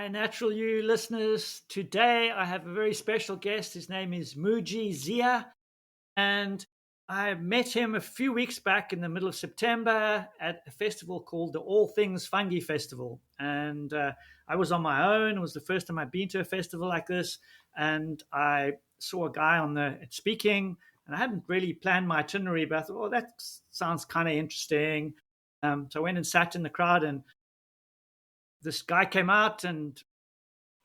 Hi, Natural You listeners. Today I have a very special guest. His name is Muji Zia, and I met him a few weeks back in the middle of September at a festival called the All Things Fungi Festival. And I was on my own. It was the first time I'd been to a festival like this, and I saw a guy on the speaking, and I hadn't really planned my itinerary, but I thought, oh, that sounds kind of interesting. So I went and sat in the crowd, and this guy came out, and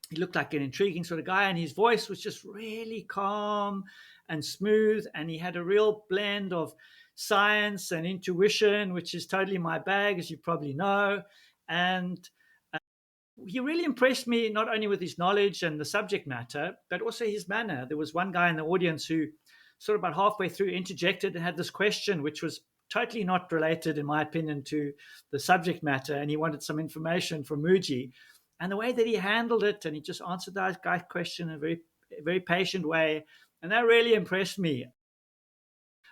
he looked like an intriguing sort of guy, and his voice was just really calm and smooth, and he had a real blend of science and intuition, which is totally my bag, as you probably know. And he really impressed me, not only with his knowledge and the subject matter, but also his manner. There was one guy in the audience who sort of about halfway through interjected and had this question which was totally not related, in my opinion, to the subject matter, and he wanted some information from Muji. And the way that he handled it, and he just answered that guy's question in a very patient way, and that really impressed me.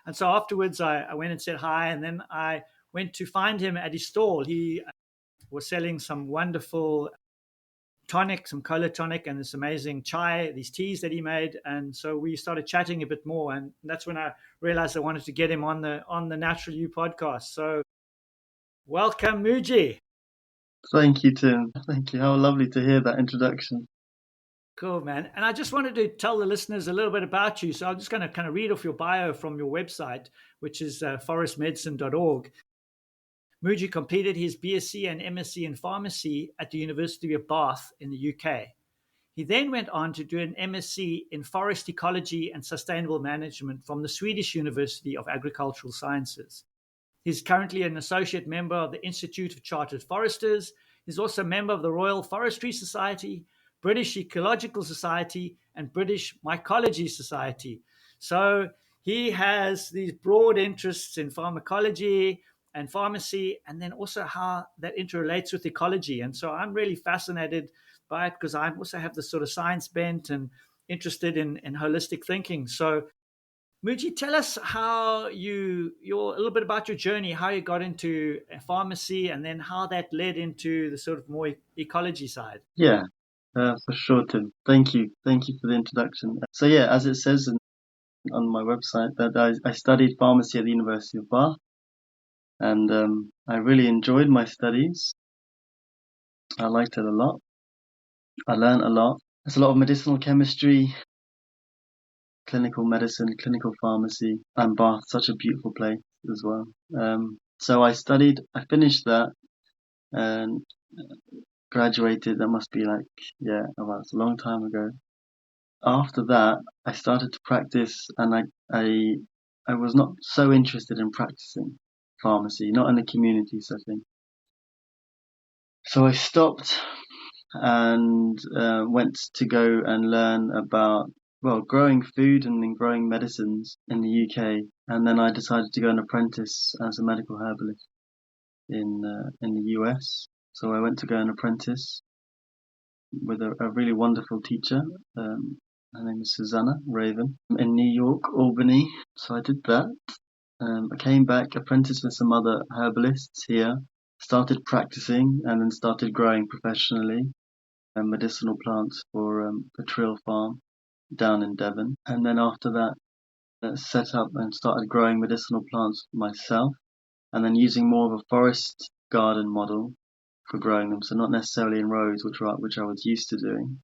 And so afterwards, I went and said hi, and then I went to find him at his stall. He was selling some wonderful tonic, some cola tonic, and this amazing chai, these teas that he made. And so we started chatting a bit more, and that's when I realized I wanted to get him on the Natural You podcast. So welcome, Muji. Thank you, Tim. Thank you. How lovely to hear that introduction. Cool, man. And I just wanted to tell the listeners a little bit about you. So I'm just going to kind of read off your bio from your website, which is forestmedicine.org. Muji completed his BSc and MSc in pharmacy at the University of Bath in the UK. He then went on to do an MSc in forest ecology and sustainable management from the Swedish University of Agricultural Sciences. He's currently an associate member of the Institute of Chartered Foresters. He's also a member of the Royal Forestry Society, British Ecological Society, and British Mycology Society. So he has these broad interests in pharmacology and pharmacy, and then also how that interrelates with ecology. And so I'm really fascinated by it because I also have this sort of science bent and interested in holistic thinking. So Muji, tell us how your a little bit about your journey, how you got into pharmacy, and then how that led into the sort of more ecology side. Yeah, for sure, Tim. Thank you. Thank you for the introduction. So yeah, as it says on my website, that I studied pharmacy at the University of Bath, and I really enjoyed my studies. I liked it a lot. I learned a lot. There's a lot of medicinal chemistry, clinical medicine, clinical pharmacy, and Bath, such a beautiful place as well. So I finished that, and graduated. That must be like, yeah, well, it's a long time ago. After that, I started to practice, and I was not so interested in practicing pharmacy, not in the community setting. So I stopped and went to go and learn about, well, growing food and then growing medicines in the UK. And then I decided to go and apprentice as a medical herbalist in the US. So I went to go and apprentice with a really wonderful teacher. Her name is Susanna Raven in New York, Albany. So I did that. I came back, apprenticed with some other herbalists here, started practicing, and then started growing professionally medicinal plants for Trill Farm down in Devon. And then after that, set up and started growing medicinal plants myself, and then using more of a forest garden model for growing them. So not necessarily in rows, which I was used to doing,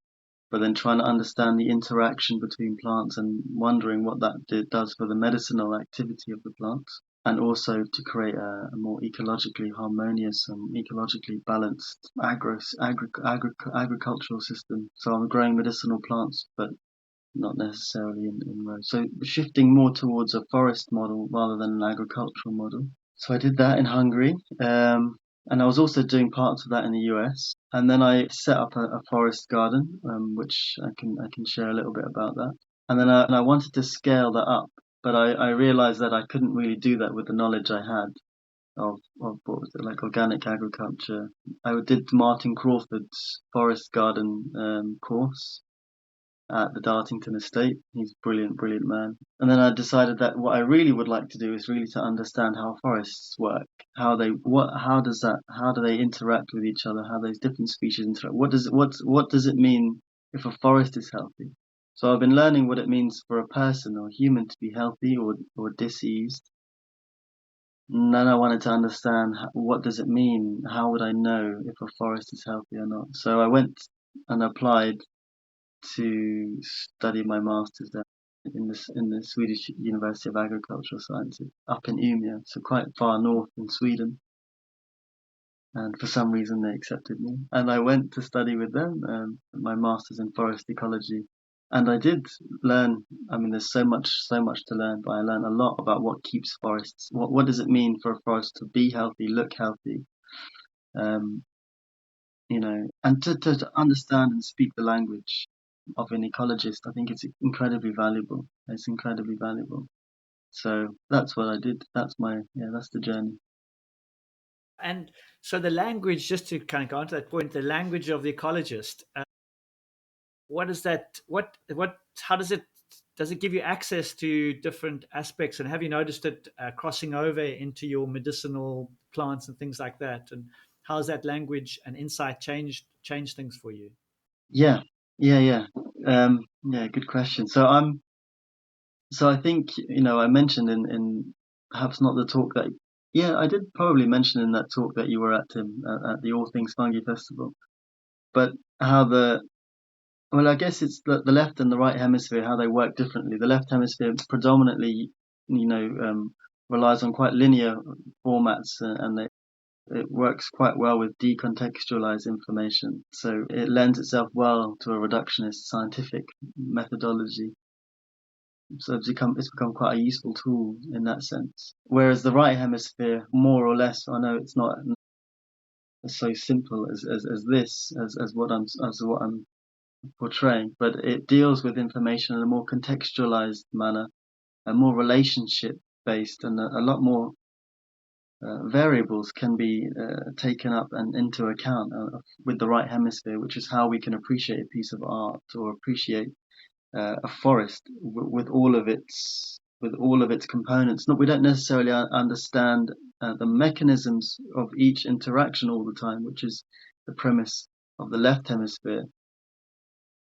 but then trying to understand the interaction between plants and wondering what that does for the medicinal activity of the plants, and also to create a more ecologically harmonious and ecologically balanced agricultural system. So I'm growing medicinal plants, but not necessarily in rows. So shifting more towards a forest model rather than an agricultural model. So I did that in Hungary. And I was also doing parts of that in the US. And then I set up a forest garden, which I can share a little bit about that. And then I wanted to scale that up, but I realized that I couldn't really do that with the knowledge I had of what was it, like organic agriculture. I did Martin Crawford's forest garden course, at the Dartington estate. He's a brilliant, brilliant man. And then I decided that what I really would like to do is really to understand how forests work, how do they interact with each other, how those different species interact. What does it mean if a forest is healthy? So I've been learning what it means for a person or a human to be healthy or diseased. And then I wanted to understand what does it mean? How would I know if a forest is healthy or not? So I went and applied to study my master's there in the Swedish University of Agricultural Sciences up in Umeå, so quite far north in Sweden. And for some reason they accepted me, and I went to study with them, my master's in forest ecology. And I did learn. I mean, there's so much to learn, but I learned a lot about what keeps forests. What does it mean for a forest to be healthy, look healthy, um, and to understand and speak the language of an ecologist. I think it's incredibly valuable. It's incredibly valuable. So that's what I did. That's the journey. And so the language, just to kind of go on to that point, the language of the ecologist. What is that? What? How does it give you access to different aspects? And have you noticed it crossing over into your medicinal plants and things like that? And how has that language and insight changed things for you? Yeah, yeah. Yeah, good question. So I think, I mentioned in perhaps not the talk that, yeah, I did probably mention in that talk that you were at, Tim, at the All Things Fungi Festival, but how well, I guess it's the left and the right hemisphere, how they work differently. The left hemisphere predominantly, relies on quite linear formats, and it works quite well with decontextualized information. So it lends itself well to a reductionist scientific methodology. So it's become quite a useful tool in that sense. Whereas the right hemisphere, more or less, I know it's not so simple as this, as what I'm portraying, but it deals with information in a more contextualized manner, a more relationship based, and a lot more variables can be taken up and into account with the right hemisphere, which is how we can appreciate a piece of art or appreciate a forest with all of its components. Not We don't necessarily understand the mechanisms of each interaction all the time, which is the premise of the left hemisphere,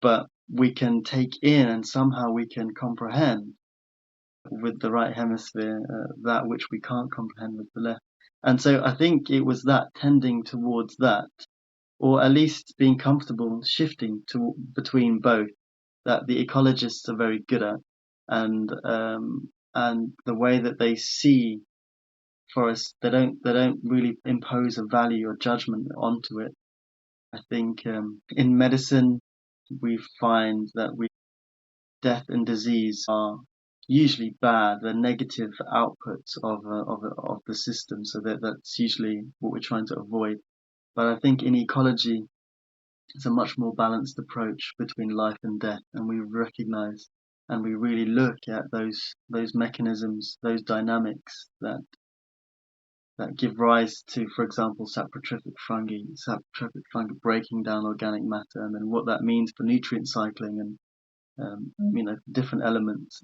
but we can take in and somehow we can comprehend with the right hemisphere that which we can't comprehend with the left. And so I think it was that tending towards that, or at least being comfortable shifting to between both, that the ecologists are very good at, and the way that they see forests, they don't really impose a value or judgment onto it. I think in medicine we find that death and disease are usually bad. They're negative outputs of the system, so that's usually what we're trying to avoid. But I think in ecology, it's a much more balanced approach between life and death, and we recognize and we really look at those mechanisms, those dynamics that give rise to, for example, saprotrophic fungi breaking down organic matter, and then what that means for nutrient cycling and different elements.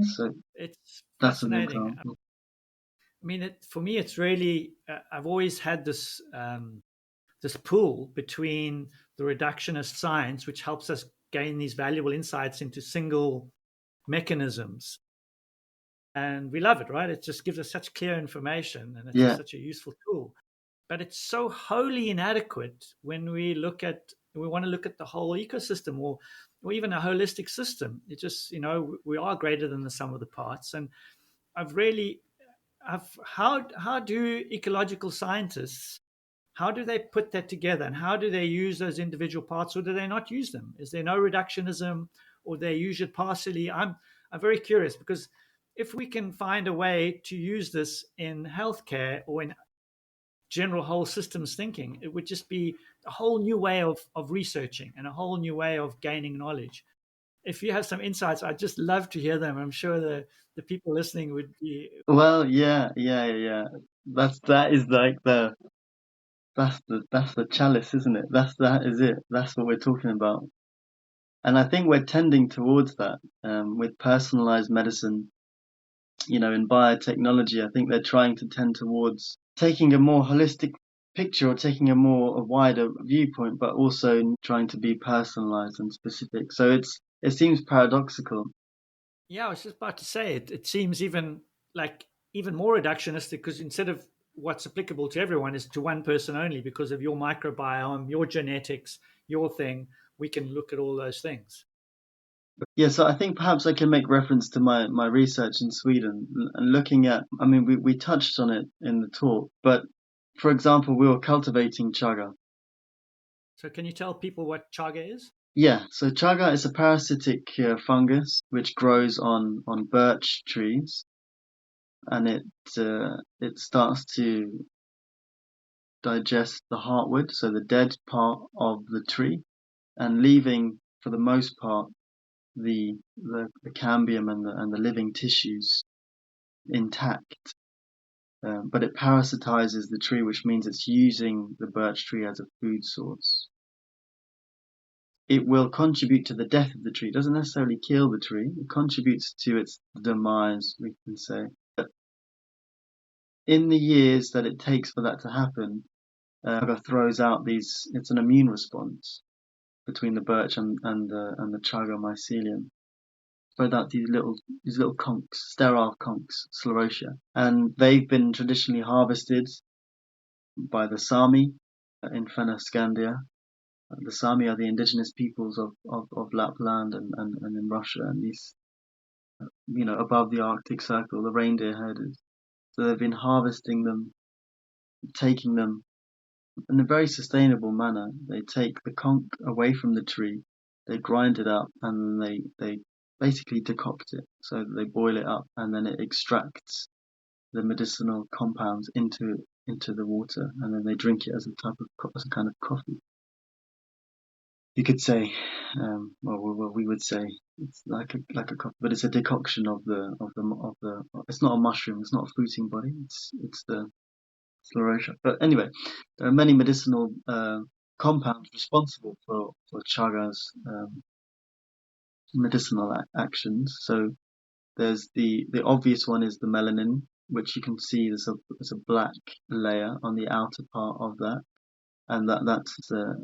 So It's that's an fascinating. example. I mean, for me, it's really I've always had this pull between the reductionist science, which helps us gain these valuable insights into single mechanisms, and we love it, right? It just gives us such clear information, and it's just Yeah. such a useful tool. But it's so wholly inadequate when we want to look at the whole ecosystem, or even a holistic system. It just, we are greater than the sum of the parts. And I've really how do ecological scientists, how do they put that together, and how do they use those individual parts, or do they not use them? Is there no reductionism, or they use it partially? I'm very curious, because if we can find a way to use this in healthcare or in general whole systems thinking, it would just be a whole new way of researching and a whole new way of gaining knowledge. If you have some insights, I'd just love to hear them. I'm sure the people listening would be. Well, yeah. That is like that's the chalice, isn't it? That is it. That's what we're talking about. And I think we're tending towards that with personalized medicine. In biotechnology, I think they're trying to tend towards taking a more holistic picture or taking a wider viewpoint, but also trying to be personalized and specific. So it seems paradoxical. Yeah, I was just about to say it seems even more reductionistic because instead of what's applicable to everyone is to one person only because of your microbiome, your genetics, your thing, we can look at all those things. Yeah, so I think perhaps I can make reference to my research in Sweden and looking at, I mean, we touched on it in the talk, but for example, we were cultivating chaga. So can you tell people what chaga is? Yeah, so chaga is a parasitic fungus which grows on birch trees, and it starts to digest the heartwood, so the dead part of the tree, and leaving for the most part the cambium and the living tissues intact. But it parasitizes the tree, which means it's using the birch tree as a food source. It will contribute to the death of the tree. It doesn't necessarily kill the tree. It contributes to its demise, we can say. But in the years that it takes for that to happen, throws out these. It's an immune response between the birch and the chaga mycelium. Throws out these little conchs, sterile conchs, sclerotia, and they've been traditionally harvested by the Sami in Fennoscandia. The Sami are the indigenous peoples of Lapland and in Russia, and these, above the Arctic Circle, the reindeer herders. So they've been harvesting them, taking them in a very sustainable manner. They take the conch away from the tree, they grind it up, and they basically decoct it. So they boil it up, and then it extracts the medicinal compounds into the water, and then they drink it as as a kind of coffee. You could say, well, we would say it's like a coffee, but it's a decoction of the. It's not a mushroom. It's not a fruiting body. It's the sclerotia. But anyway, there are many medicinal compounds responsible for chaga's medicinal actions. So there's the obvious one is the melanin, which you can see there's a black layer on the outer part of that, and that's a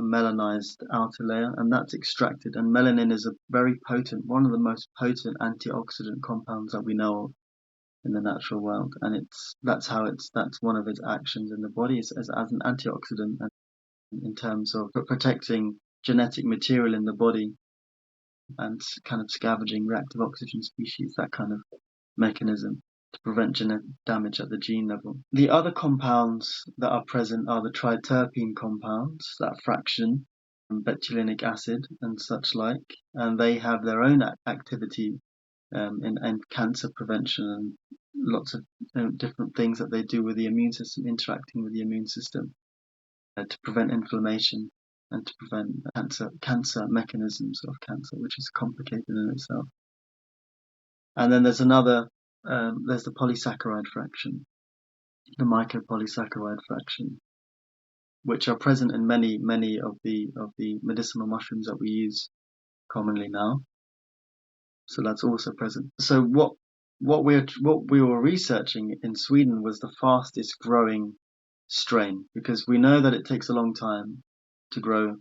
melanized outer layer, and that's extracted. And melanin is one of the most potent antioxidant compounds that we know of in the natural world, and that's one of its actions in the body as an antioxidant, and in terms of protecting genetic material in the body and kind of scavenging reactive oxygen species, that kind of mechanism to prevent genetic damage at the gene level. The other compounds that are present are the triterpene compounds, that fraction, betulinic acid and such like, and they have their own activity in cancer prevention and lots of different things that they do with the immune system, interacting with the immune system to prevent inflammation and to prevent cancer mechanisms of cancer, which is complicated in itself. And then there's the polysaccharide fraction, the mycopolysaccharide fraction, which are present in many of the medicinal mushrooms that we use commonly now. So that's also present. So what we were researching in Sweden was the fastest growing strain, because we know that it takes a long time to grow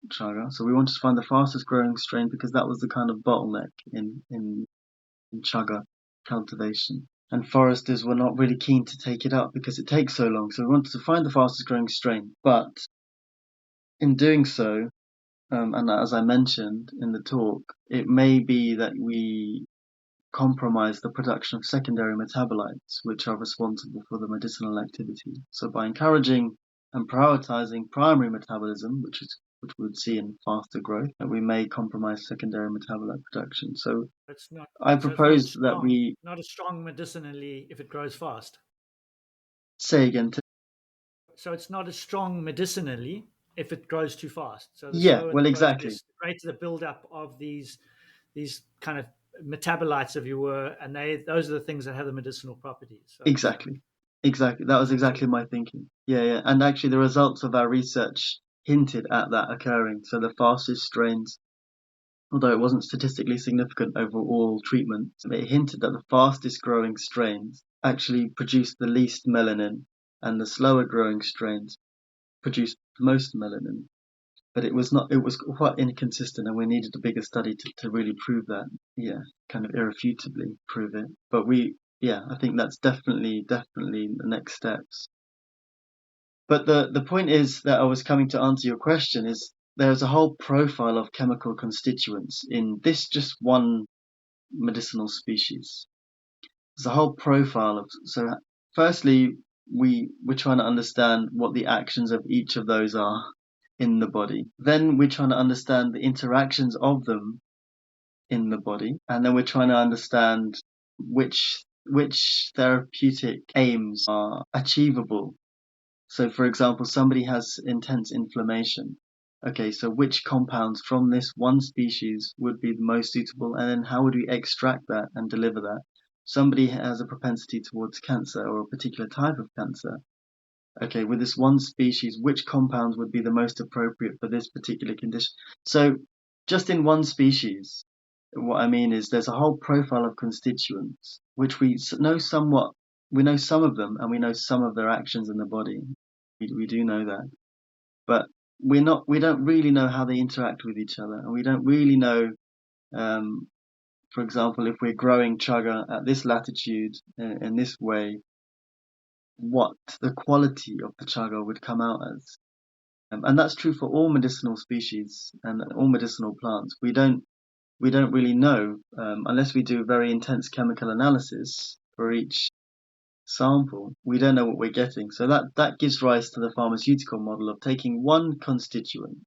chaga. So we wanted to find the fastest growing strain because that was the kind of bottleneck in chaga cultivation. And foresters were not really keen to take it up because it takes so long. So we wanted to find the fastest growing strain. But in doing so, and as I mentioned in the talk, it may be that we compromise the production of secondary metabolites, which are responsible for the medicinal activity. So by encouraging and prioritizing primary metabolism, which we would see in faster growth, that we may compromise secondary metabolite production. So It's not. I So it's not as proposed that strong. we Not as strong medicinally if it grows fast. say again. So it's not as strong medicinally if it grows too fast. So the Yeah, slower the well, exactly, process, the greater the buildup of these kind of metabolites, if you were, and those are the things that have the medicinal properties. So it's exactly, exactly. That was I see. exactly my thinking. Yeah, yeah. And actually, the results of our research hinted at that occurring. So the fastest strains although it wasn't statistically significant over all treatments. It hinted that the fastest growing strains actually produced the least melanin, and the slower growing strains produced the most melanin. But it was not. It was quite inconsistent, and we needed a bigger study to really prove that. Yeah, kind of irrefutably prove it. But I think that's definitely the next steps. But the point is that I was coming to answer your question is there's a whole profile of chemical constituents in this just one medicinal species. There's a whole profile of, so firstly, we're trying to understand what the actions of each of those are in the body. Then we're trying to understand the interactions of them in the body, and then we're trying to understand which therapeutic aims are achievable. So, for example, somebody has intense inflammation. Okay, so which compounds from this one species would be the most suitable, and then how would we extract that and deliver that? Somebody has a propensity towards cancer or a particular type of cancer. Okay, with this one species, which compounds would be the most appropriate for this particular condition? So, just in one species, what I mean is there's a whole profile of constituents which we know somewhat. We know some of them, and we know some of their actions in the body. We do know that, but we don't really know how they interact with each other, and we don't really know. Um, for example, if we're growing chaga at this latitude in this way, what the quality of the chaga would come out as. And that's true for all medicinal species and all medicinal plants. We don't really know unless we do very intense chemical analysis for each sample. We don't know what we're getting. So that gives rise to the pharmaceutical model of taking one constituent.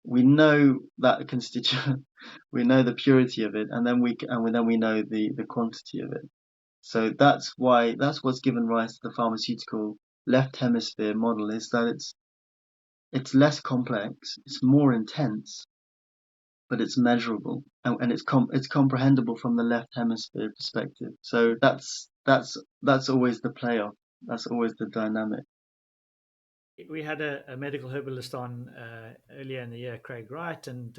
We know that constituent, we know the purity of it, and then we know the quantity of it. So that's what's given rise to the pharmaceutical left hemisphere model, is that it's less complex, it's more intense, but it's measurable, and it's comprehensible from the left hemisphere perspective. So that's always the playoff. That's always the dynamic. We had a medical herbalist on earlier in the year, Craig Wright, and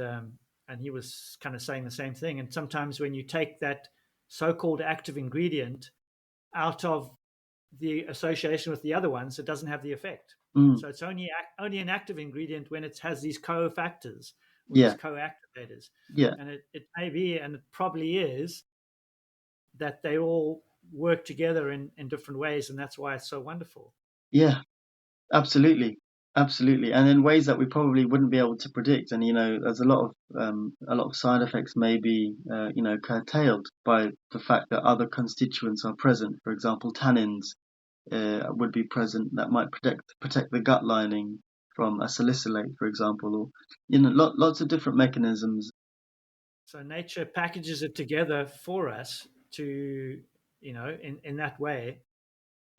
he was kind of saying the same thing. And sometimes when you take that so-called active ingredient out of the association with the other ones, it doesn't have the effect. Mm, So it's only an active ingredient when it has these cofactors or these yeah, co-activators. yeah, And it may be, and it probably is, that they all work together in different ways, and that's why it's so wonderful. yeah. Absolutely, absolutely, and in ways that we probably wouldn't be able to predict. And there's a lot of side effects may be curtailed by the fact that other constituents are present. For example, tannins would be present that might protect the gut lining from a salicylate, for example, or lots of different mechanisms. So nature packages it together for us to, in that way.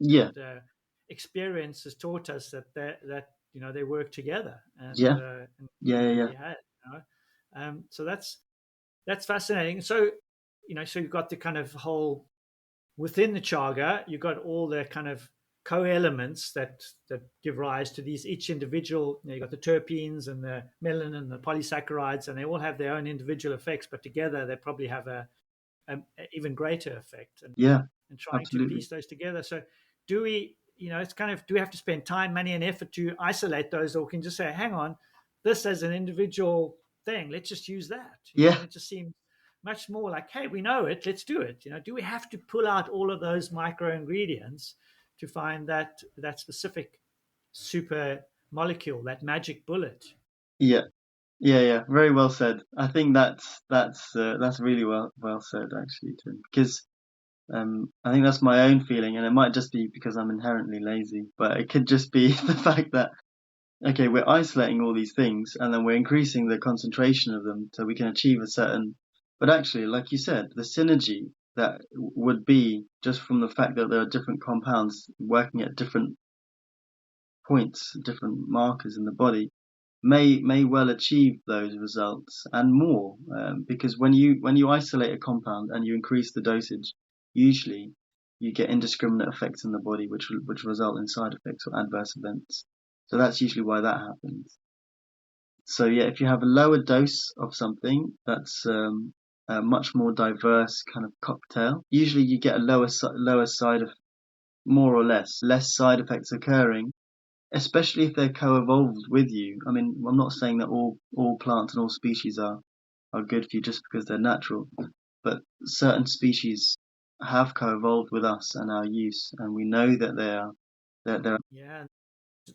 Yeah, And experience has taught us that they work together, yeah, and yeah, it yeah, yeah, really has. So that's fascinating. So so you've got the kind of whole within the chaga, you've got all the kind of co-elements that give rise to these each individual. You've got the terpenes and the melanin and the polysaccharides, and they all have their own individual effects, but together they probably have a even greater effect. yeah, And trying to absolutely. piece those together. So, do we, it's kind of, do we have to spend time, money, and effort to isolate those, or we can just say, hang on, this as an individual thing, let's just use that, Yeah, and it just seems much more like, hey, we know it, let's do it. Do we have to pull out all of those micro ingredients to find that specific super molecule, that magic bullet? yeah. Yeah, yeah, very well said. I think that's really well said actually, Tim. Because I think that's my own feeling, and it might just be because I'm inherently lazy, but it could just be the fact that okay, we're isolating all these things, and then we're increasing the concentration of them so we can achieve a certain. But actually, like you said, the synergy that would be just from the fact that there are different compounds working at different points, different markers in the body may well achieve those results and more, because when you isolate a compound and you increase the dosage, usually you get indiscriminate effects in the body which result in side effects or adverse events. So that's usually why that happens. So yeah, if you have a lower dose of something, that's a much more diverse kind of cocktail. Usually you get a lower side of more or less side effects occurring, especially if they're co-evolved with you. I mean, I'm not saying that all plants and all species are good for you just because they're natural, but certain species have co-evolved with us and our use, and we know that they're Yeah,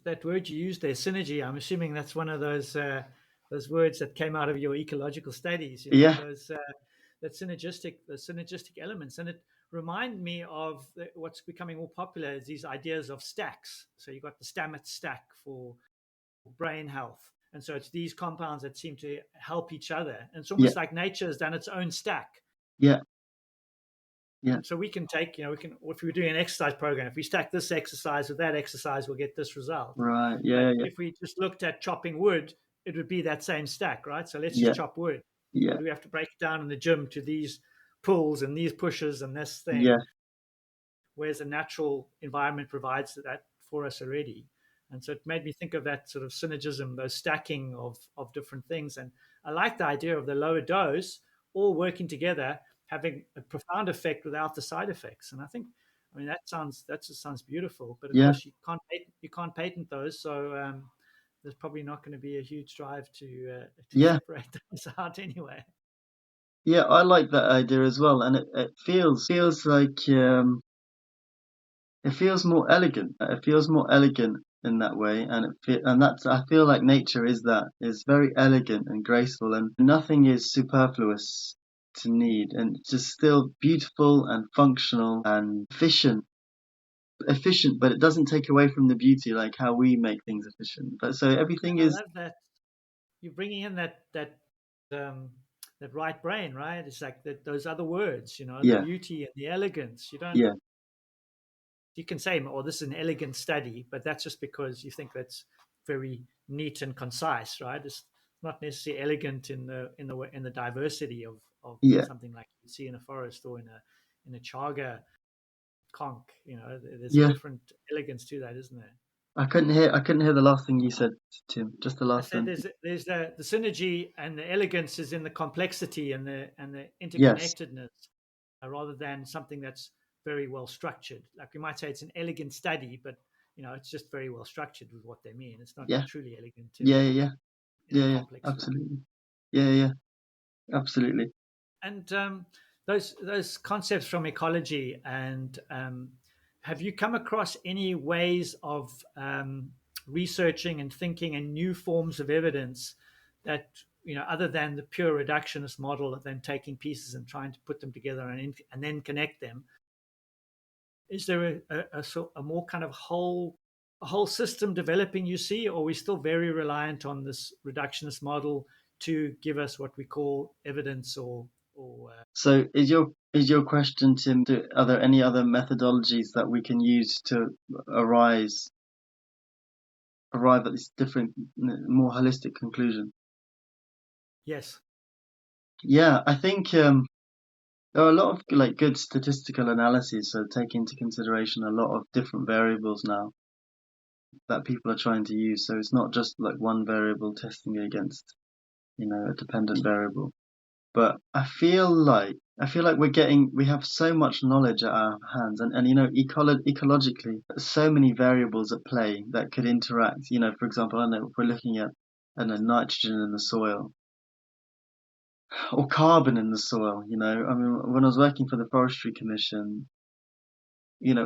that word you used there, synergy. I'm assuming that's one of those words that came out of your ecological studies. You know, yeah, those that the synergistic elements, and it reminded me of what's becoming more popular is these ideas of stacks. So you've got the Stamets stack for brain health, and so it's these compounds that seem to help each other. And it's yeah, almost like nature has done its own stack. yeah, yeah, So we can take, we can, if we were doing an exercise program, if we stack this exercise with that exercise, we'll get this result. right, But yeah, yeah, if we just looked at chopping wood, it would be that same stack, right? So let's just yeah, chop wood. yeah, But we have to break it down in the gym to these pulls and these pushes and this yeah, thing, whereas a natural environment provides that for us already. And so it made me think of that sort of synergism, those stacking of different things. And I like the idea of the lower dose all working together, having a profound effect without the side effects. And I think, I mean, that just sounds beautiful. But of yeah, course, you can't patent those. So there's probably not going to be a huge drive to yeah. separate those out anyway. Yeah, I like that idea as well, and it feels like it feels more elegant. It feels more elegant in that way, and and that's I feel like nature is very elegant and graceful, and nothing is superfluous to need, and it's just still beautiful and functional and efficient, but it doesn't take away from the beauty like how we make things efficient. But so Yeah, everything I is love that you're bringing in um, that right brain, right? It's like those other words, the yeah, beauty and the elegance. yeah, You can say, "Oh, this is an elegant study," but that's just because you think that's very neat and concise, right? It's not necessarily elegant in the diversity of yeah, something like you see in a forest or in a chaga conch. There's a yeah. different elegance to that, isn't there? I couldn't hear the last thing you said, Tim. Just the I last said sentence. there's the synergy and the elegance is in the complexity and the Yes. interconnectedness, rather than something that's very well structured. Like we might say it's an elegant study, but it's just very well structured with what they mean. It's not Yeah. truly elegant Yeah. Yeah. in a Yeah. Yeah. complex way. Absolutely. Yeah. Yeah. Absolutely. And those concepts from ecology, and have you come across any ways of researching and thinking and new forms of evidence that other than the pure reductionist model of then taking pieces and trying to put them together and then connect them? Is there a more kind of a whole system developing you see, or are we still very reliant on this reductionist model to give us what we call evidence or So, is your question, Tim? Are there any other methodologies that we can use to arise arrive at this different, more holistic conclusion? yes. Yeah, I think there are a lot of like good statistical analyses, so take into consideration a lot of different variables now that people are trying to use. So it's not just like one variable testing against, a dependent variable. But I feel like we have so much knowledge at our hands, and ecologically, so many variables at play that could interact. For example, I don't know if we're looking at, I don't know, nitrogen in the soil or carbon in the soil. I mean, when I was working for the Forestry Commission,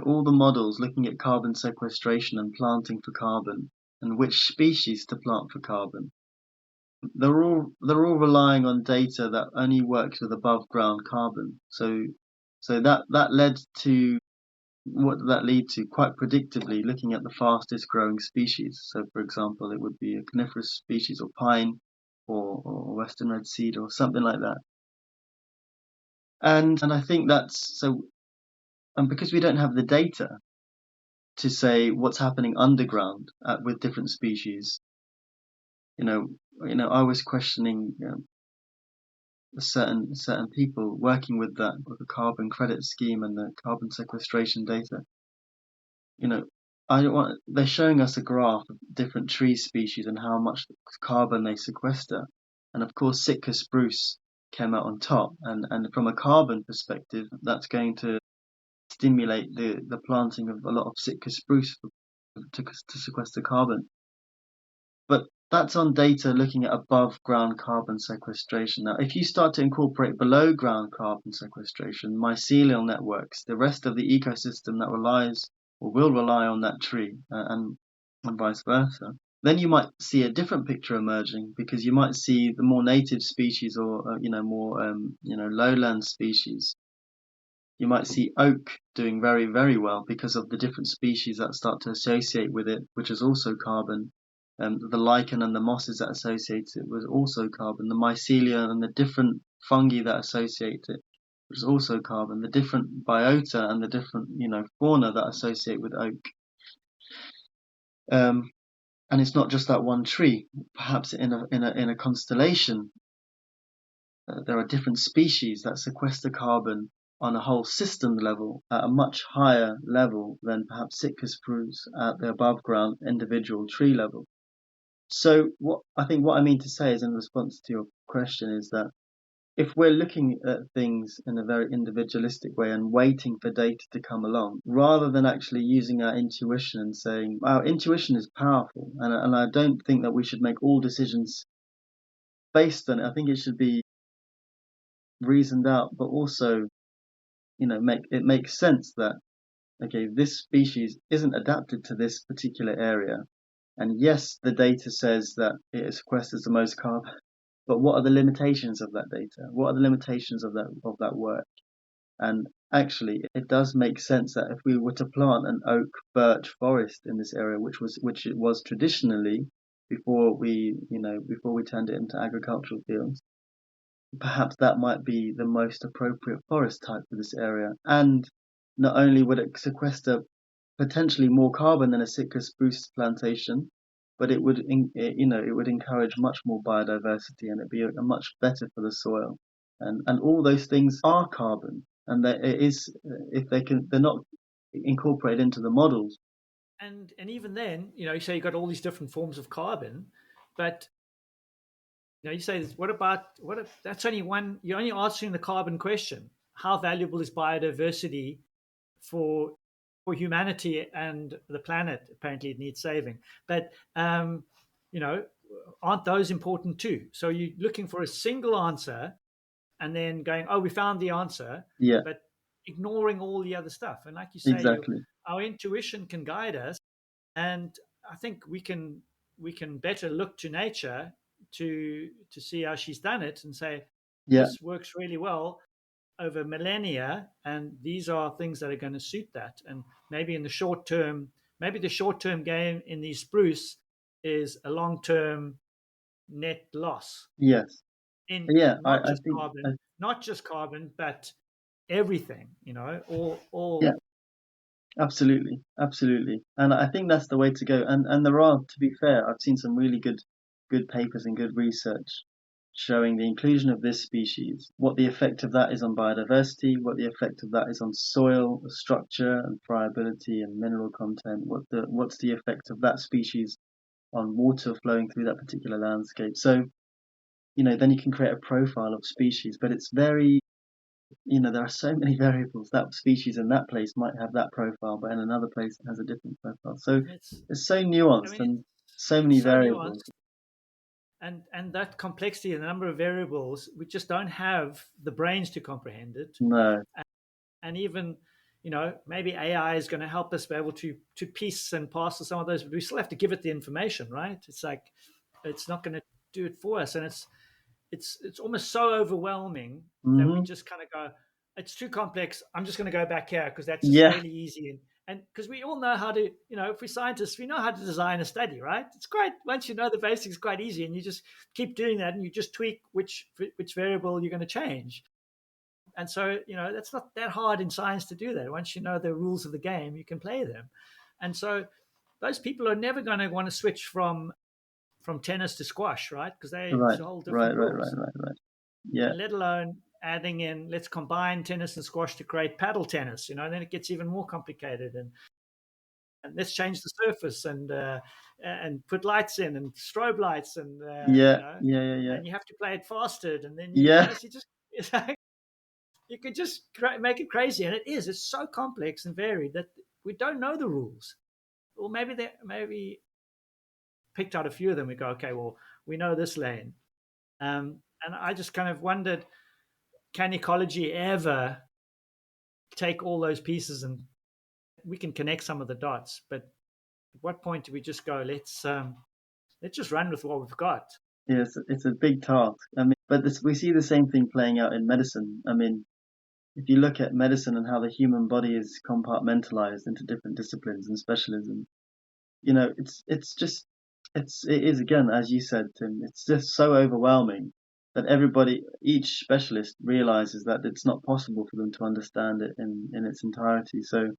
all the models looking at carbon sequestration and planting for carbon and which species to plant for carbon. They're all relying on data that only works with above ground carbon. So that led to what did that lead to? Quite predictably, looking at the fastest growing species. So, for example, it would be a coniferous species or pine or western red cedar or something like that. And I think that's so. And because we don't have the data to say what's happening underground with different species, you know, I was questioning certain people working with the carbon credit scheme and the carbon sequestration data. You know, I don't want. They're showing us a graph of different tree species and how much carbon they sequester, and of course Sitka spruce came out on top. And from a carbon perspective, that's going to stimulate the planting of a lot of Sitka spruce to sequester carbon. But that's on data looking at above ground carbon sequestration. Now, if you start to incorporate below ground carbon sequestration, mycelial networks, the rest of the ecosystem that relies or will rely on that tree, and vice versa, then you might see a different picture emerging, because you might see the more native species, or more lowland species. You might see oak doing very, very well because of the different species that start to associate with it, which is also carbon. The lichen and the mosses that associate it was also carbon. The mycelia and the different fungi that associate it, which is also carbon. The different biota and the different, fauna that associate with oak. And it's not just that one tree. Perhaps in a constellation, there are different species that sequester carbon on a whole system level at a much higher level than perhaps Sitka spruce at the above ground individual tree level. So what I mean to say is, in response to your question, is that if we're looking at things in a very individualistic way and waiting for data to come along, rather than actually using our intuition and saying, wow, intuition is powerful, and I don't think that we should make all decisions based on it. I think it should be reasoned out, but also, it makes sense that, okay, this species isn't adapted to this particular area. And yes, the data says that it sequesters the most carbon, but what are the limitations of that data? What are the limitations of that work? And actually, it does make sense that if we were to plant an oak birch forest in this area, which it was traditionally before we turned it into agricultural fields, perhaps that might be the most appropriate forest type for this area. And not only would it sequester potentially more carbon than a Sitka spruce plantation, but it would encourage much more biodiversity, and it'd be a much better for the soil. And all those things are carbon, and that it is, if they're not incorporated into the models. And even then, you say you've got all these different forms of carbon, but you say, what about what if that's only one? You're only answering the carbon question. How valuable is biodiversity for humanity and the planet? Apparently, it needs saving, but you know, aren't those important too? So you're looking for a single answer, and then going, "Oh, we found the answer," Yeah, but ignoring all the other stuff. And like you say, exactly. our intuition can guide us, and I think we can better look to nature to see how she's done it and say Yeah, this works really well over millennia, and these are things that are going to suit that. And maybe in the short term, maybe the short term gain in the spruce is a long term net loss yes, in yeah. not I just think, carbon, not just carbon, but everything. All yeah. Absolutely, absolutely, and I think that's the way to go. And there are, to be fair, I've seen some really good papers and good research showing the inclusion of this species, what the effect of that is on biodiversity, what the effect of that is on soil structure and friability and mineral content, what's the effect of that species on water flowing through that particular landscape. So, then you can create a profile of species, but it's very, there are so many variables. That species in that place might have that profile, but in another place it has a different profile. So and it's so I nuanced mean and so it's many so variables. nuanced, and that complexity and the number of variables, we just don't have the brains to comprehend it. No, And even maybe AI is going to help us be able to piece and parcel some of those, but we still have to give it the information, right? It's like it's not going to do it for us, and it's almost so overwhelming that we hmm just kind of go, it's too complex. I'm just going to go back here because that's just yeah, really easy. And because we all know how to, if we're scientists, we know how to design a study, right? It's great. Once you know the basics, it's quite easy. And you just keep doing that and you just tweak which variable you're going to change. And so, that's not that hard in science to do that. Once you know the rules of the game, you can play them. And so those people are never going to want to switch from tennis to squash, right? Because it's right, a whole right, different right, right, rules. right, right. Yeah, And let alone adding in, let's combine tennis and squash to create paddle tennis, and then it gets even more complicated. and let's change the surface and put lights in and strobe lights and Yeah, yeah, yeah, yeah. and you have to play it fasted, and then Yeah. so you just it's like, you could just make it crazy, and it's so complex and varied that we don't know the rules. Or maybe they maybe picked out a few of them. We go, okay, well, we know this lane, and I just kind of wondered, can ecology ever take all those pieces and we can connect some of the dots, but at what point do we just go, let's just run with what we've got? Yes, it's a big task. I mean, but we see the same thing playing out in medicine. I mean, if you look at medicine and how the human body is compartmentalized into different disciplines and specialisms, it is again, as you said, Tim, it's just so overwhelming that each specialist realizes that it's not possible for them to understand it in its entirety. So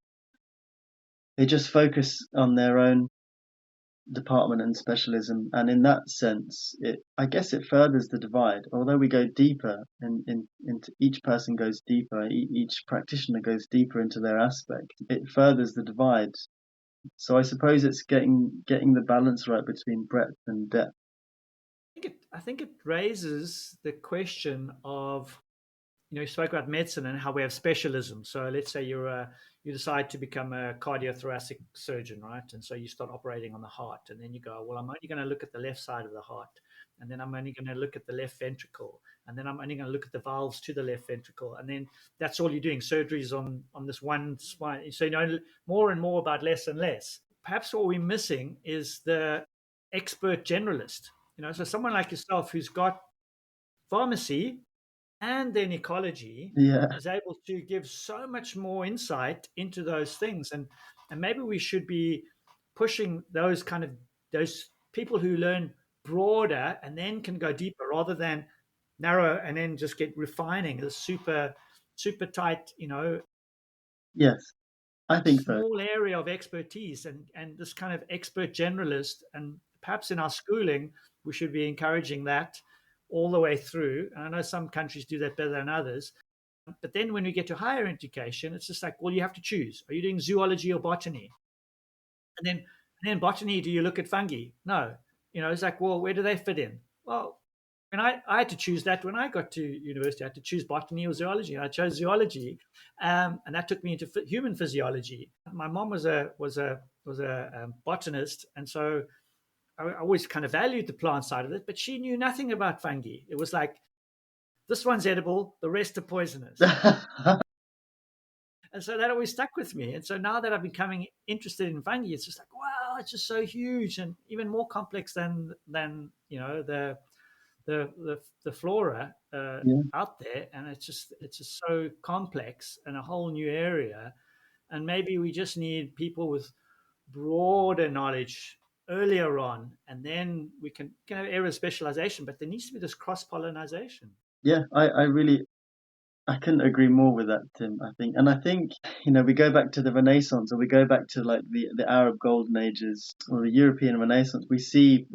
they just focus on their own department and specialism, and in that sense, I guess it furthers the divide. Although we go deeper, into each person goes deeper, each practitioner goes deeper into their aspect. It furthers the divide. So I suppose it's getting the balance right between breadth and depth. I think it raises the question of, you spoke about medicine and how we have specialism. So let's say you decide to become a cardiothoracic surgeon, right? And so you start operating on the heart, and then you go, well, I'm only going to look at the left side of the heart, and then I'm only going to look at the left ventricle, and then I'm only going to look at the valves to the left ventricle, and then that's all you're doing, surgeries on this one spine. So you know more and more about less and less. Perhaps what we're missing is the expert generalist. So someone like yourself who's got pharmacy and then ecology Yeah, is able to give so much more insight into those things, and maybe we should be pushing those people who learn broader and then can go deeper rather than narrow and then just get refining the super tight, yes, I think so. small area of expertise, and this kind of expert generalist. And perhaps in our schooling we should be encouraging that all the way through. And I know some countries do that better than others, but then when we get to higher education, it's just like, well, you have to choose, are you doing zoology or botany? And then botany, do you look at fungi? No. It's like, well, where do they fit in? Well, and I had to choose that when I got to university. I had to choose botany or zoology, and I chose zoology, and that took me into human physiology. My mom was a botanist, and so I always kind of valued the plant side of it, but she knew nothing about fungi. It was like, this one's edible, the rest are poisonous. And so that always stuck with me. And so now that I'm becoming interested in fungi, it's just like, wow, it's just so huge and even more complex than the flora Yeah, out there. And it's just so complex and a whole new area. And maybe we just need people with broader knowledge earlier on, and then we can have area of specialization. But there needs to be this cross pollination. yeah, I couldn't agree more with that, Tim. I think, we go back to the Renaissance, or we go back to like the Arab Golden Ages or the European Renaissance. We see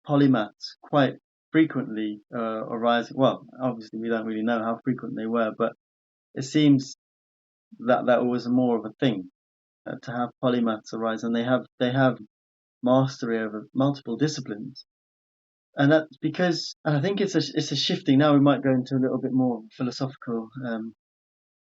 polymaths quite frequently arising. Well, obviously we don't really know how frequent they were, but it seems that was more of a thing, to have polymaths arise, and they have mastery over multiple disciplines. And that's because, and I think it's a shifting. Now we might go into a little bit more philosophical,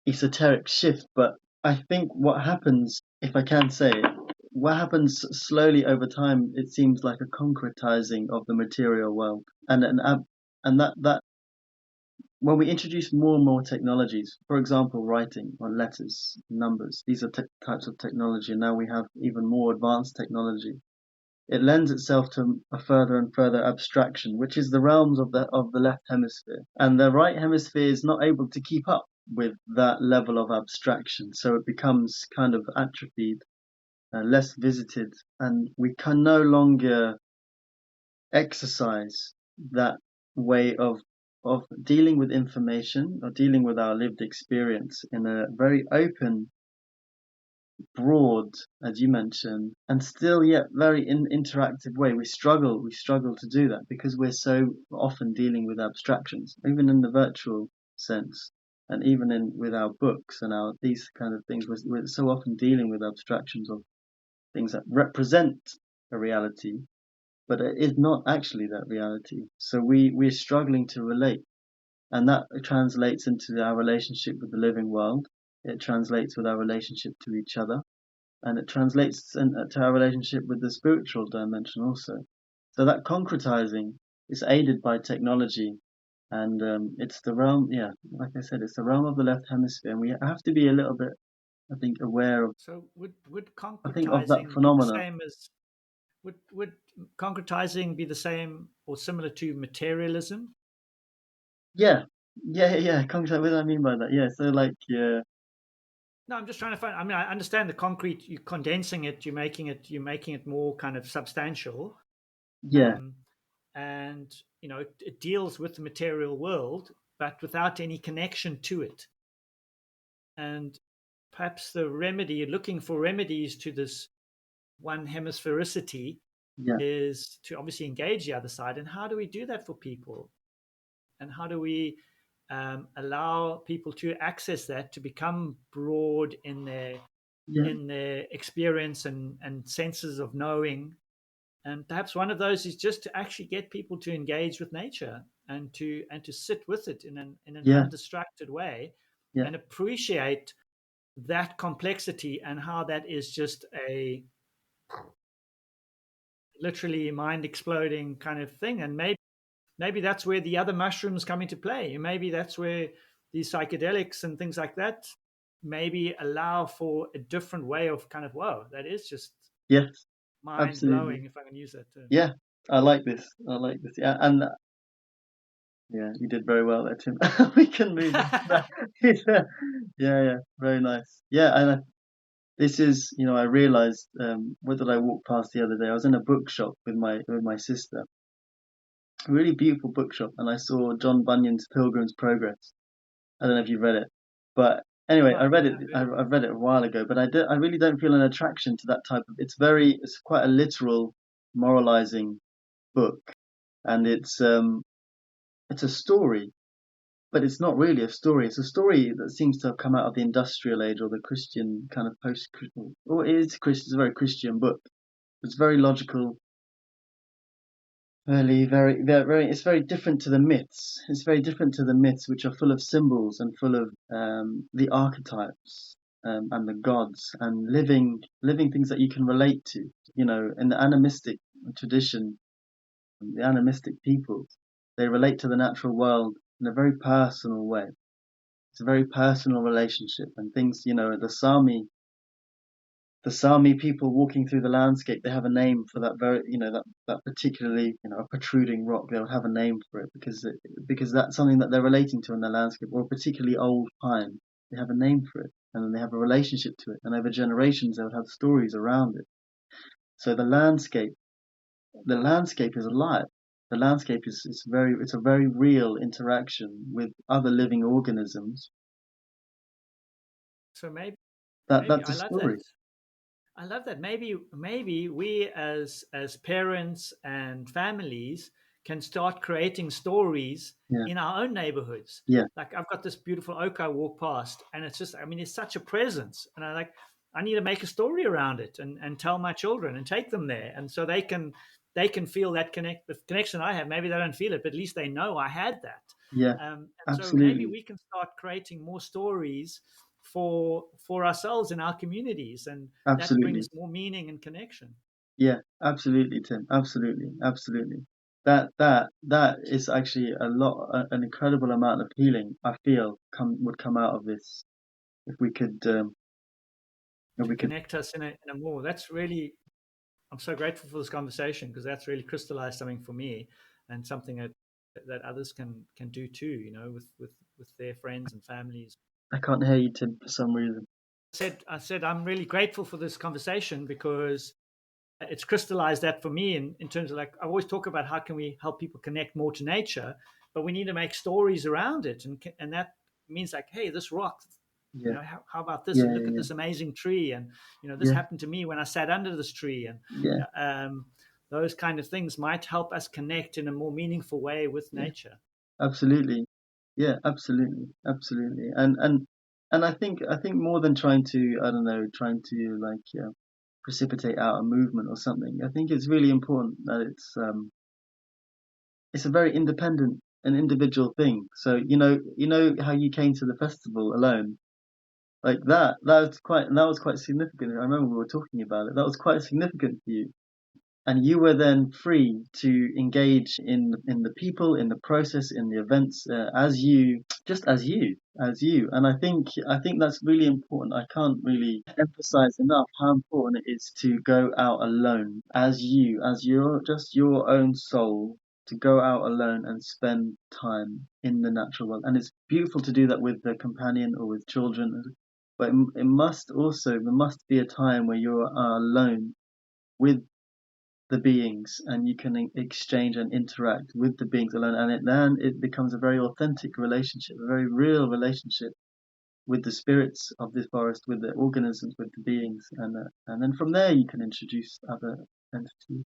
esoteric shift, but I think what happens, if I can say it, what happens slowly over time, it seems like a concretizing of the material world, and that when we introduce more and more technologies, for example, writing or letters, numbers, these are types of technology, and now we have even more advanced technology. It lends itself to a further and further abstraction, which is the realms of the left hemisphere, and the right hemisphere is not able to keep up with that level of abstraction, so it becomes kind of atrophied, less visited, and we can no longer exercise that way of dealing with information or dealing with our lived experience in a very open, broad, as you mentioned, and still yet very interactive way. We struggle to do that because we're so often dealing with abstractions, even in the virtual sense, and even in with our books and our these kind of things. We're so often dealing with abstractions of things that represent a reality, but it is not actually that reality. So we're struggling to relate, and that translates into our relationship with the living world. It translates with our relationship to each other, and it translates to our relationship with the spiritual dimension also. So that concretizing is aided by technology, and it's the realm, yeah, like I said, it's the realm of the left hemisphere, and we have to be a little bit, I think, aware of, So would I think, of that concretizing be the phenomena. same as would concretizing be the same or similar to materialism? Yeah, yeah. Concrete. What do I mean by that? Yeah, so like, yeah, No, I'm just trying to find. I mean, I understand the concrete. You're condensing it. You're making it more kind of substantial. yeah, Um, and it deals with the material world, but without any connection to it. And perhaps the remedy, you're looking for remedies to this one hemisphericity, yeah, is to obviously engage the other side. And how do we do that for people? And how do we allow people to access that, to become broad yeah, in their experience and senses of knowing? And perhaps one of those is just to actually get people to engage with nature and to sit with it in an yeah, undistracted way yeah, and appreciate that complexity and how that is just a literally mind exploding kind of thing. And maybe that's where the other mushrooms come into play. And maybe that's where these psychedelics and things like that maybe allow for a different way of kind of, whoa, that is just yes, mind absolutely. blowing, if I can use that term. Yeah, I like this. I like this. Yeah, and yeah, you did very well there, Tim. We can move on to that. Yeah, very nice. Yeah, and this is, I realized, what did I walk past the other day? I was in a bookshop with my sister, a really beautiful bookshop, and I saw John Bunyan's Pilgrim's Progress. I don't know if you've read it, but anyway, I Right, read yeah, it. I've heard of it. I've read it a while ago, but I really don't feel an attraction to that type of. It's quite a literal, moralizing book, and it's a story, but it's not really a story. It's a story that seems to have come out of the industrial age or the Christian kind of post-Christian. Or it is Christian. It's a very Christian book. It's very logical. Very. It's very different to the myths. It's very different to the myths, which are full of symbols and full of the archetypes and the gods and living things that you can relate to. In the animistic tradition, the animistic peoples, they relate to the natural world in a very personal way. It's a very personal relationship, and things. The Sami people walking through the landscape, they have a name for that very, that particularly, a protruding rock. They'll have a name for it because that's something that they're relating to in the landscape, or a particularly old pine. They have a name for it, and then they have a relationship to it, and over generations they'll have stories around it. So the landscape is alive. The landscape it's a very real interaction with other living organisms. So maybe That's a I love that. story. I love that. Maybe we as parents and families can start creating stories Yeah, in our own neighborhoods. yeah, Like I've got this beautiful oak I walk past, and it's just, I mean, it's such a presence, and I need to make a story around it and tell my children and take them there, and so they can feel that the connection I have. Maybe they don't feel it, but at least they know I had that. yeah. And so maybe Absolutely, we can start creating more stories for ourselves in our communities, and that absolutely. brings more meaning and connection. Yeah, absolutely, Tim. Absolutely, absolutely. That is actually an incredible amount of healing. I feel would come out of this if we could, if To we could. connect us in a more, that's really, I'm so grateful for this conversation, because that's really crystallized something for me, and something that others can do too, with their friends and families. I can't hear you, Tim, for some reason. I said I'm really grateful for this conversation, because it's crystallized that for me in terms of, like, I always talk about how can we help people connect more to nature, but we need to make stories around it, and that means, like, hey, this rock, Yeah, how about this, yeah, and look at yeah, this amazing tree, and this yeah, happened to me when I sat under this tree, and yeah, those kind of things might help us connect in a more meaningful way with yeah. nature. Absolutely. Yeah, absolutely, absolutely. And I think more than trying to, I don't know, trying to like, yeah. precipitate out a movement or something. I think it's really important that it's a very independent and individual thing. So you know how you came to the festival alone, like that was quite significant. I remember we were talking about it. That was quite significant for you, and you were then free to engage in the people, in the process, in the events, as you, just as you. And I think that's really important. I can't really emphasize enough how important it is to go out alone as you, as your own soul, to go out alone and spend time in the natural world. And it's beautiful to do that with a companion or with children, but there must be a time where you are alone with the beings, and you can exchange and interact with the beings alone, and it becomes a very authentic relationship, a very real relationship with the spirits of this forest, with the organisms, with the beings, and then from there you can introduce other entities.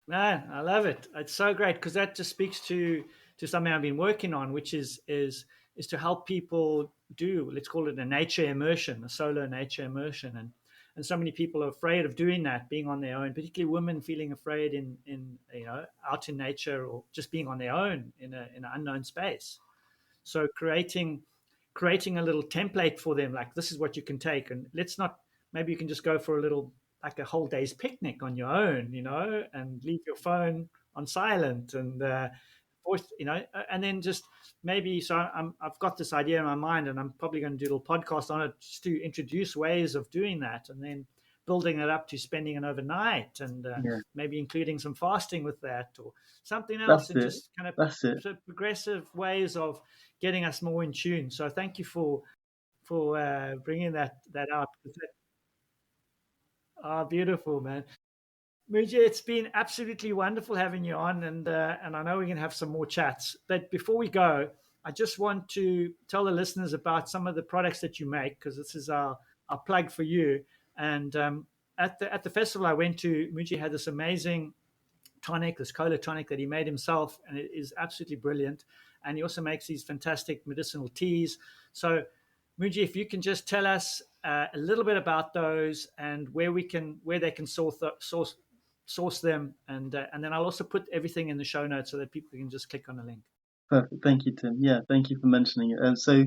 Man, I love it. It's so great because that just speaks to something I've been working on, which is to help people do, let's call it a nature immersion, a solo nature immersion, and so many people are afraid of doing that, being on their own, particularly women feeling afraid in out in nature or just being on their own in an unknown space. So creating a little template for them, like this is what you can take, and let's not, maybe you can just go for a little, like a whole day's picnic on your own, and leave your phone on silent, and voice, and then just maybe, so I've got this idea in my mind, and I'm probably going to do a little podcast on it just to introduce ways of doing that, and then building it up to spending an overnight, and Yeah, maybe including some fasting with that or something else, that's and it. just kind of That's it. so progressive ways of getting us more in tune. So thank you for bringing that out. Ah, beautiful, man. Muji, it's been absolutely wonderful having you on, and I know we're going to have some more chats. But before we go, I just want to tell the listeners about some of the products that you make, because this is our plug for you. And at the festival I went to, Muji had this amazing tonic, this cola tonic that he made himself, and it is absolutely brilliant. And he also makes these fantastic medicinal teas. So, Muji, if you can just tell us a little bit about those and where they can source them, and then I'll also put everything in the show notes so that people can just click on the link. Perfect. Thank you, Tim. Yeah, thank you for mentioning it. So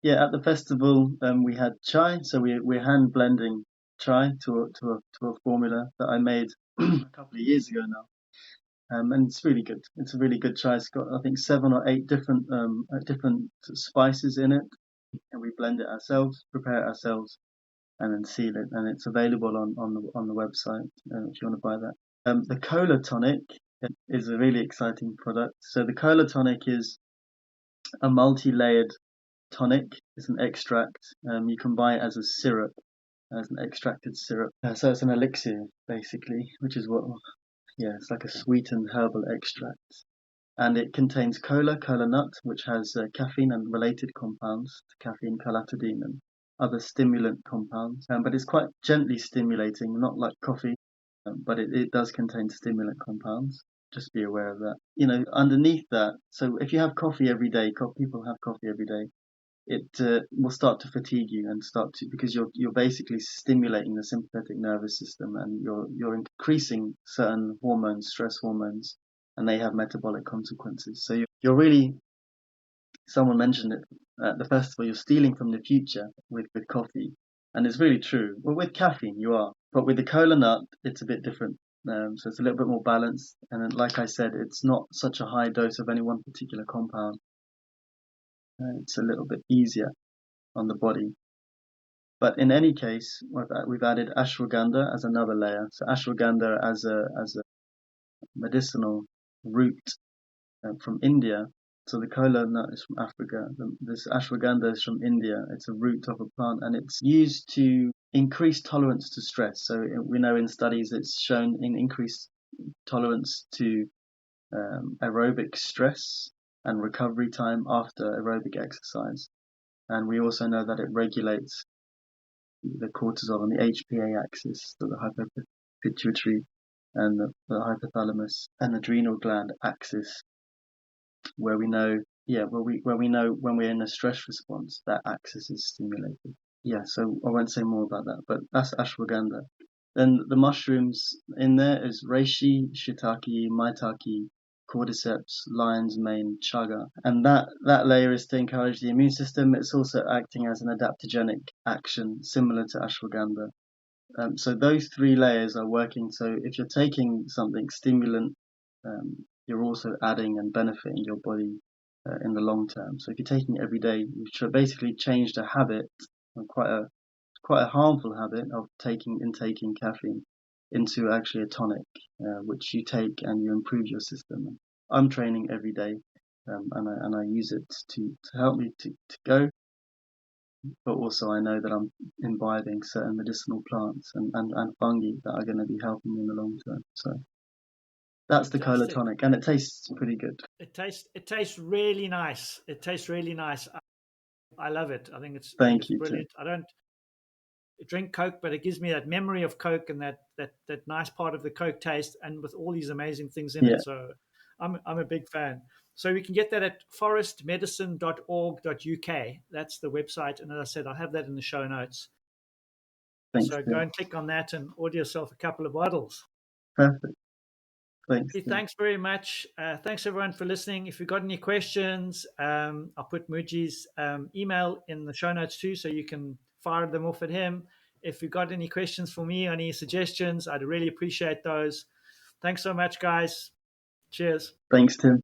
yeah, at the festival, we had chai. So we're hand blending chai to a formula that I made a couple of years ago now. And it's really good. It's a really good chai. It's got, I think, 7 or 8 different spices in it, and we blend it ourselves, prepare it ourselves, and then seal it. And it's available on the website, if you want to buy that. The cola tonic is a really exciting product. So the cola tonic is a multi-layered tonic. It's an extract. You can buy it as a syrup, as an extracted syrup. So it's an elixir basically, which is what, yeah, it's like a sweetened herbal extract. And it contains cola nut, which has caffeine and related compounds to caffeine, calatidine, and other stimulant compounds. But it's quite gently stimulating, not like coffee, but it does contain stimulant compounds. Just be aware of that. Underneath that, so if you have coffee every day, people have coffee every day, it will start to fatigue you and because you're basically stimulating the sympathetic nervous system, and you're increasing certain hormones, stress hormones, and they have metabolic consequences. So you're really, someone mentioned it at the festival, you're stealing from the future with coffee, and it's really true. Well, with caffeine you are, but with the cola nut it's a bit different. So it's a little bit more balanced, and then, like I said, it's not such a high dose of any one particular compound. It's a little bit easier on the body. But in any case, we've added ashwagandha as another layer. So ashwagandha as a medicinal root from India. So the kola nut is from Africa. This ashwagandha is from India. It's a root of a plant, and it's used to increase tolerance to stress. So we know in studies it's shown in increased tolerance to aerobic stress and recovery time after aerobic exercise. And we also know that it regulates the cortisol on the HPA axis, so the hypopituitary and the hypothalamus and adrenal gland axis, where we know, yeah, where we know when we're in a stress response, that axis is stimulated. Yeah, so I won't say more about that, but that's ashwagandha. Then the mushrooms in there is reishi, shiitake, maitake, cordyceps, lion's mane, chaga, and that layer is to encourage the immune system. It's also acting as an adaptogenic action similar to ashwagandha. So those three layers are working. So if you're taking something stimulant, you're also adding and benefiting your body in the long term. So if you're taking it every day, you've basically changed a habit, quite a harmful habit of intaking caffeine into actually a tonic, which you take and you improve your system. I'm training every day, and I use it to help me to go, but also I know that I'm imbibing certain medicinal plants and fungi that are going to be helping me in the long term. So that's the Cola Fantastic. tonic, and it tastes pretty good. It tastes really nice. It tastes really nice. I love it. I think it's Thank you, Tim. brilliant. I don't drink Coke, but it gives me that memory of Coke and that nice part of the Coke taste, and with all these amazing things in Yeah, it. So I'm a big fan. So we can get that at forestmedicine.org.uk. That's the website, and as I said, I'll have that in the show notes. thanks, So go Tim. and click on that and order yourself a couple of bottles. Perfect. Thanks, Hey, Tim. thanks very much. Thanks everyone for listening. If you've got any questions, I'll put Muji's email in the show notes too, so you can fire them off at him. If you've got any questions for me or any suggestions, I'd really appreciate those. Thanks so much, guys. Cheers. Thanks, Tim.